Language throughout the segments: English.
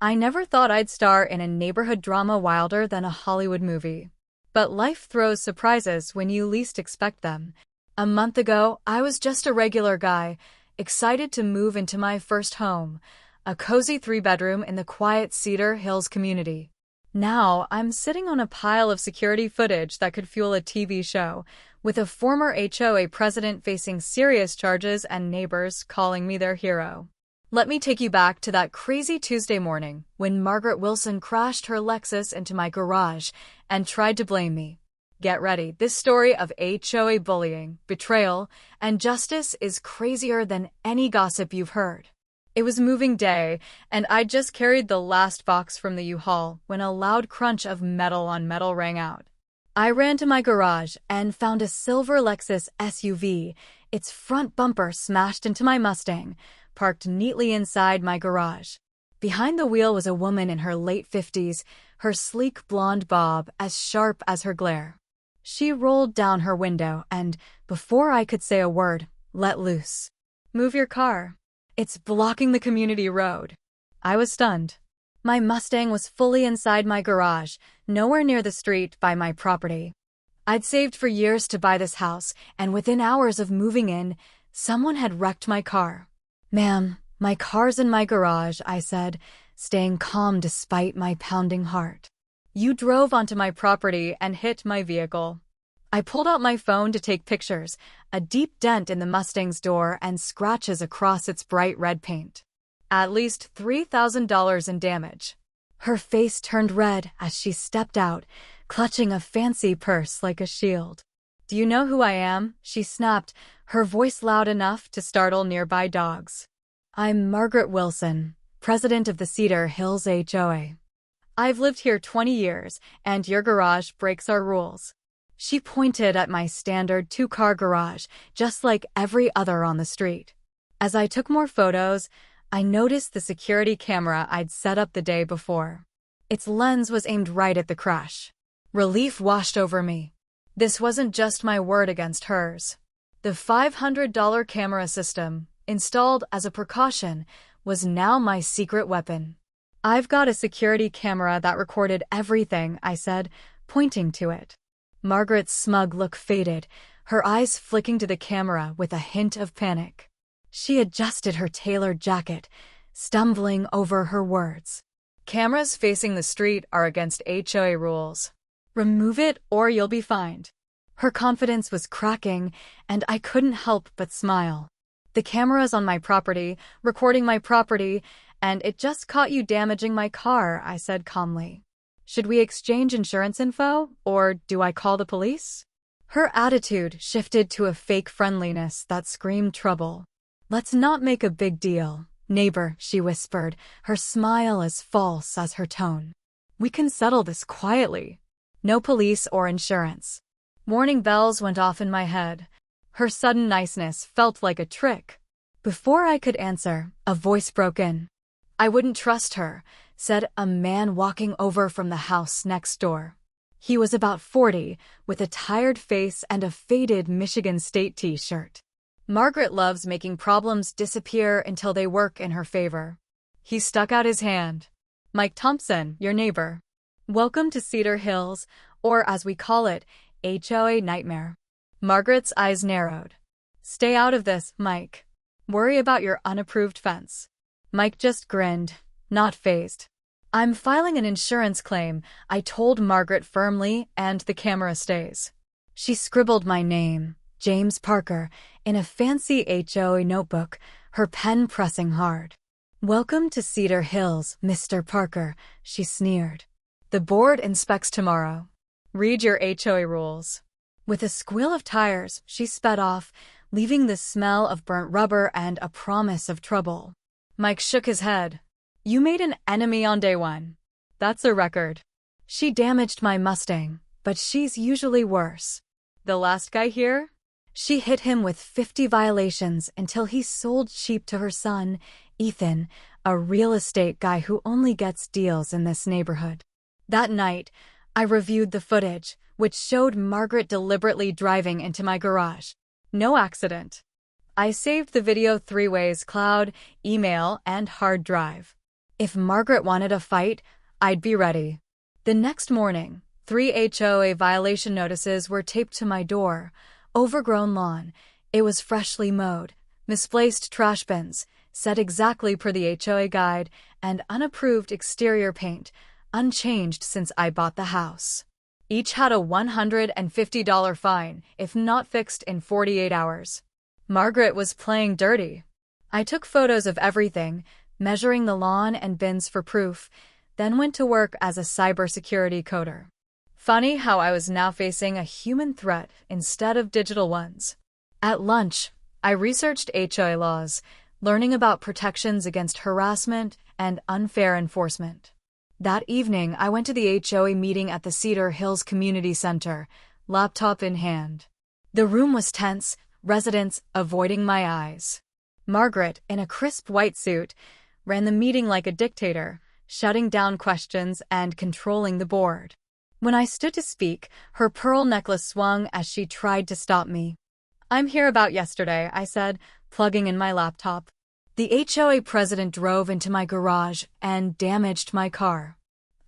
I never thought I'd star in a neighborhood drama wilder than a Hollywood movie. But life throws surprises when you least expect them. A month ago, I was just a regular guy, excited to move into my first home, a cozy 3-bedroom in the quiet Cedar Hills community. Now, I'm sitting on a pile of security footage that could fuel a TV show, with a former HOA president facing serious charges and neighbors calling me their hero. Let me take you back to that crazy Tuesday morning when Margaret Wilson crashed her Lexus into my garage and tried to blame me. Get ready, this story of HOA bullying, betrayal, and justice is crazier than any gossip you've heard. It was moving day, and I'd just carried the last box from the U-Haul when a loud crunch of metal on metal rang out. I ran to my garage and found a silver Lexus SUV, its front bumper smashed into my Mustang, parked neatly inside my garage. Behind the wheel was a woman in her late 50s, her sleek blonde bob as sharp as her glare. She rolled down her window and, before I could say a word, let loose. "Move your car. It's blocking the community road." I was stunned. My Mustang was fully inside my garage, nowhere near the street by my property. I'd saved for years to buy this house, and within hours of moving in, someone had wrecked my car. "Ma'am, my car's in my garage," I said, staying calm despite my pounding heart. "You drove onto my property and hit my vehicle." I pulled out my phone to take pictures, a deep dent in the Mustang's door and scratches across its bright red paint. At least $3,000 in damage. Her face turned red as she stepped out, clutching a fancy purse like a shield. "Do you know who I am?" she snapped, her voice loud enough to startle nearby dogs. "I'm Margaret Wilson, president of the Cedar Hills HOA. I've lived here 20 years, and your garage breaks our rules." She pointed at my standard 2-car garage, just like every other on the street. As I took more photos, I noticed the security camera I'd set up the day before. Its lens was aimed right at the crash. Relief washed over me. This wasn't just my word against hers. The $500 camera system, installed as a precaution, was now my secret weapon. "I've got a security camera that recorded everything," I said, pointing to it. Margaret's smug look faded, her eyes flicking to the camera with a hint of panic. She adjusted her tailored jacket, stumbling over her words. "Cameras facing the street are against HOA rules. Remove it or you'll be fined." Her confidence was cracking, and I couldn't help but smile. "The camera's on my property, recording my property, and it just caught you damaging my car," I said calmly. "Should we exchange insurance info, or do I call the police?" Her attitude shifted to a fake friendliness that screamed trouble. "Let's not make a big deal, neighbor," she whispered, her smile as false as her tone. "We can settle this quietly. No police or insurance." Warning bells went off in my head. Her sudden niceness felt like a trick. Before I could answer, a voice broke in. "I wouldn't trust her," said a man walking over from the house next door. He was about 40, with a tired face and a faded Michigan State t-shirt. "Margaret loves making problems disappear until they work in her favor." He stuck out his hand. "Mike Thompson, your neighbor. Welcome to Cedar Hills, or as we call it, HOA Nightmare." Margaret's eyes narrowed. "Stay out of this, Mike. Worry about your unapproved fence." Mike just grinned, not fazed. "I'm filing an insurance claim," I told Margaret firmly, "and the camera stays." She scribbled my name, James Parker, in a fancy HOA notebook, her pen pressing hard. "Welcome to Cedar Hills, Mr. Parker," she sneered. "The board inspects tomorrow. Read your HOA rules." With a squeal of tires, she sped off, leaving the smell of burnt rubber and a promise of trouble. Mike shook his head. "You made an enemy on day one. That's a record." "She damaged my Mustang, but she's usually worse." "The last guy here?" "She hit him with 50 violations until he sold sheep to her son, Ethan, a real estate guy who only gets deals in this neighborhood." That night, I reviewed the footage, which showed Margaret deliberately driving into my garage. No accident. I saved the video 3 ways: cloud, email, and hard drive. If Margaret wanted a fight, I'd be ready. The next morning, 3 HOA violation notices were taped to my door. Overgrown lawn. It was freshly mowed. Misplaced trash bins, set exactly per the HOA guide, and unapproved exterior paint, unchanged since I bought the house. Each had a $150 fine, if not fixed in 48 hours. Margaret was playing dirty. I took photos of everything, measuring the lawn and bins for proof, then went to work as a cybersecurity coder. Funny how I was now facing a human threat instead of digital ones. At lunch, I researched HOA laws, learning about protections against harassment and unfair enforcement. That evening, I went to the HOA meeting at the Cedar Hills Community Center, laptop in hand. The room was tense, residents avoiding my eyes. Margaret, in a crisp white suit, ran the meeting like a dictator, shutting down questions and controlling the board. When I stood to speak, her pearl necklace swung as she tried to stop me. "I'm here about yesterday," I said, plugging in my laptop. "The HOA president drove into my garage and damaged my car.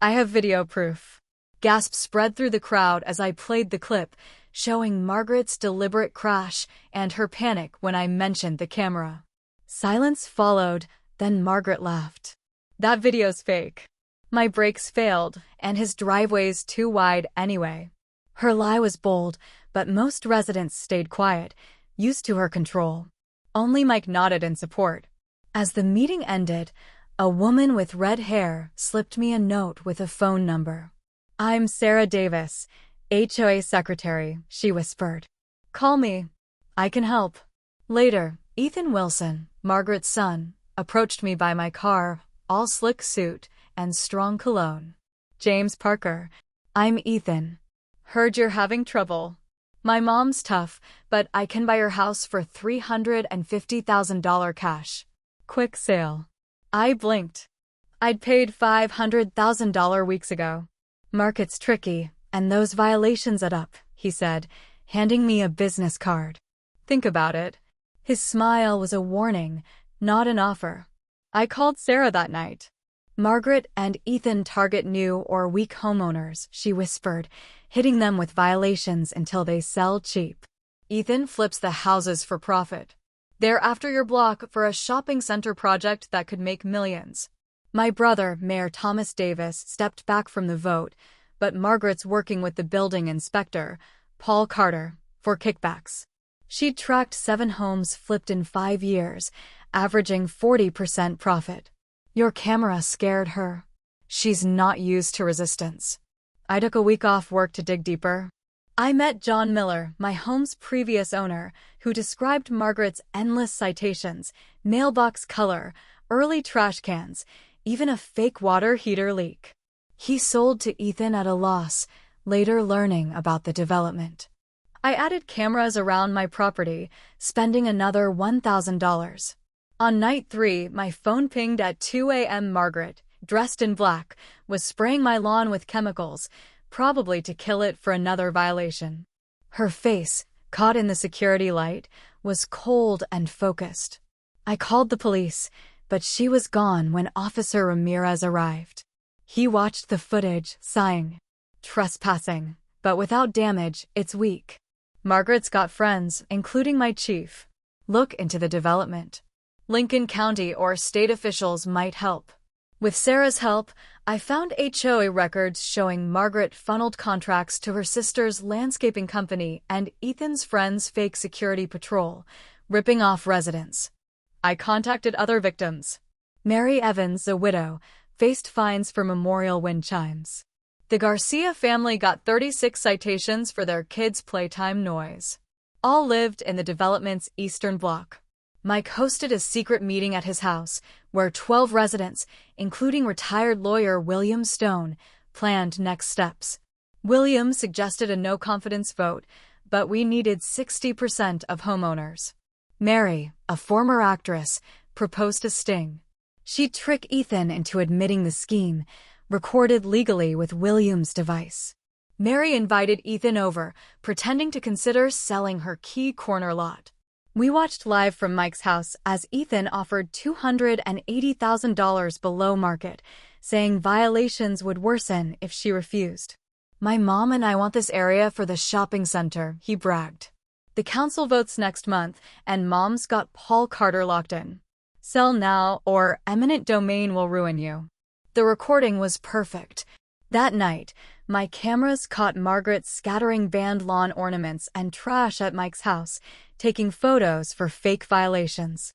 I have video proof." Gasps spread through the crowd as I played the clip, showing Margaret's deliberate crash and her panic when I mentioned the camera. Silence followed, then Margaret laughed. "That video's fake. My brakes failed, and his driveway's too wide anyway." Her lie was bold, but most residents stayed quiet, used to her control. Only Mike nodded in support. As the meeting ended, a woman with red hair slipped me a note with a phone number. "I'm Sarah Davis, HOA secretary," she whispered. "Call me. I can help." Later, Ethan Wilson, Margaret's son, approached me by my car, all slick suit and strong cologne. "James Parker. I'm Ethan. Heard you're having trouble. My mom's tough, but I can buy your house for $350,000 cash. Quick sale." I blinked. I'd paid $500,000 weeks ago. "Market's tricky, and those violations add up," he said, handing me a business card. "Think about it." His smile was a warning, not an offer. I called Sarah that night. "Margaret and Ethan target new or weak homeowners," she whispered, hitting them with violations until they sell cheap. "Ethan flips the houses for profit. They're after your block for a shopping center project that could make millions." My brother, Mayor Thomas Davis, stepped back from the vote, but Margaret's working with the building inspector, Paul Carter, for kickbacks. She'd tracked 7 homes flipped in 5 years, averaging 40% profit. Your camera scared her. She's not used to resistance. I took a week off work to dig deeper. I met John Miller, my home's previous owner, who described Margaret's endless citations, mailbox color, early trash cans, even a fake water heater leak. He sold to Ethan at a loss, later learning about the development. I added cameras around my property, spending another $1,000. On night 3, my phone pinged at 2 a.m. Margaret, dressed in black, was spraying my lawn with chemicals, probably to kill it for another violation. Her face, caught in the security light, was cold and focused. I called the police, but she was gone when Officer Ramirez arrived. He watched the footage, sighing. "Trespassing, but without damage, it's weak. Margaret's got friends, including my chief. Look into the development. Lincoln County or state officials might help." With Sarah's help, I found HOA records showing Margaret funneled contracts to her sister's landscaping company and Ethan's friend's fake security patrol, ripping off residents. I contacted other victims. Mary Evans, a widow, faced fines for memorial wind chimes. The Garcia family got 36 citations for their kids' playtime noise. All lived in the development's eastern block. Mike hosted a secret meeting at his house, where 12 residents, including retired lawyer William Stone, planned next steps. William suggested a no-confidence vote, but we needed 60% of homeowners. Mary, a former actress, proposed a sting. She'd trick Ethan into admitting the scheme, recorded legally with William's device. Mary invited Ethan over, pretending to consider selling her key corner lot. We watched live from Mike's house as Ethan offered $280,000 below market, saying violations would worsen if she refused. "My mom and I want this area for the shopping center," he bragged. The council votes next month, and Mom's got Paul Carter locked in. Sell now, or eminent domain will ruin you. The recording was perfect. That night, my cameras caught Margaret scattering banned lawn ornaments and trash at Mike's house, taking photos for fake violations.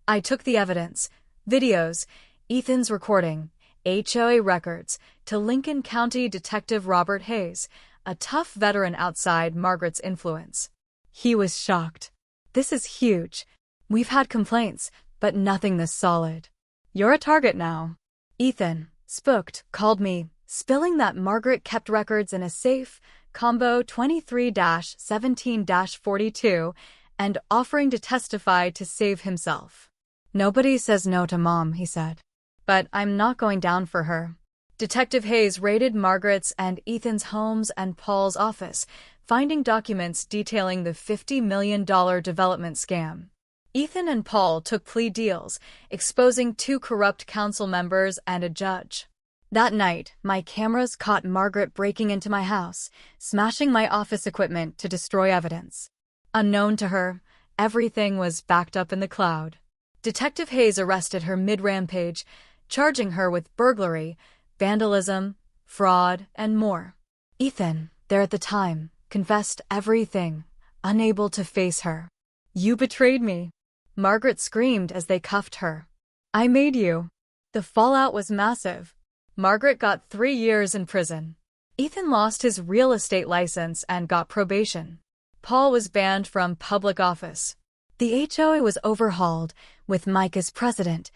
I took the evidence, videos, Ethan's recording, HOA records, to Lincoln County Detective Robert Hayes, a tough veteran outside Margaret's influence. He was shocked. "This is huge. We've had complaints, but nothing this solid. You're a target now." Ethan, spooked, called me, spilling that Margaret kept records in a safe, combo 23-17-42, and offering to testify to save himself. "Nobody says no to Mom," he said. "But I'm not going down for her." Detective Hayes raided Margaret's and Ethan's homes and Paul's office, finding documents detailing the $50 million development scam. Ethan and Paul took plea deals, exposing 2 corrupt council members and a judge. That night, my cameras caught Margaret breaking into my house, smashing my office equipment to destroy evidence. Unknown to her, everything was backed up in the cloud. Detective Hayes arrested her mid-rampage, charging her with burglary, vandalism, fraud, and more. Ethan, there at the time, confessed everything, unable to face her. "You betrayed me," Margaret screamed as they cuffed her. "I made you." The fallout was massive. Margaret got 3 years in prison. Ethan lost his real estate license and got probation. Paul was banned from public office. The HOA was overhauled, with Mike as president,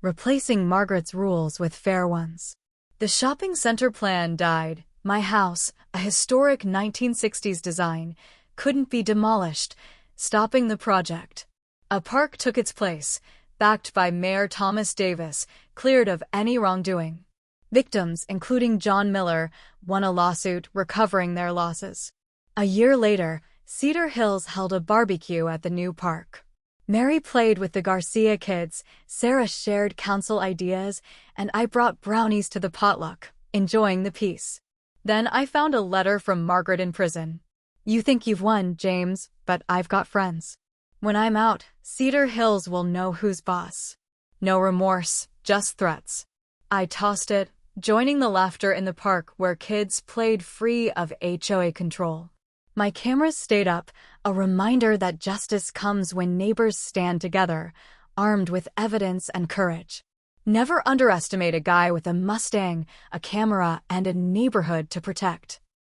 replacing Margaret's rules with fair ones. The shopping center plan died. My house, a historic 1960s design, couldn't be demolished, stopping the project. A park took its place, backed by Mayor Thomas Davis, cleared of any wrongdoing. Victims, including John Miller, won a lawsuit recovering their losses. A year later, Cedar Hills held a barbecue at the new park. Mary played with the Garcia kids, Sarah shared council ideas, and I brought brownies to the potluck, enjoying the peace. Then I found a letter from Margaret in prison. "You think you've won, James, but I've got friends. When I'm out, Cedar Hills will know who's boss." No remorse, just threats. I tossed it, joining the laughter in the park where kids played free of HOA control. My cameras stayed up, a reminder that justice comes when neighbors stand together, armed with evidence and courage. Never underestimate a guy with a Mustang, a camera, and a neighborhood to protect.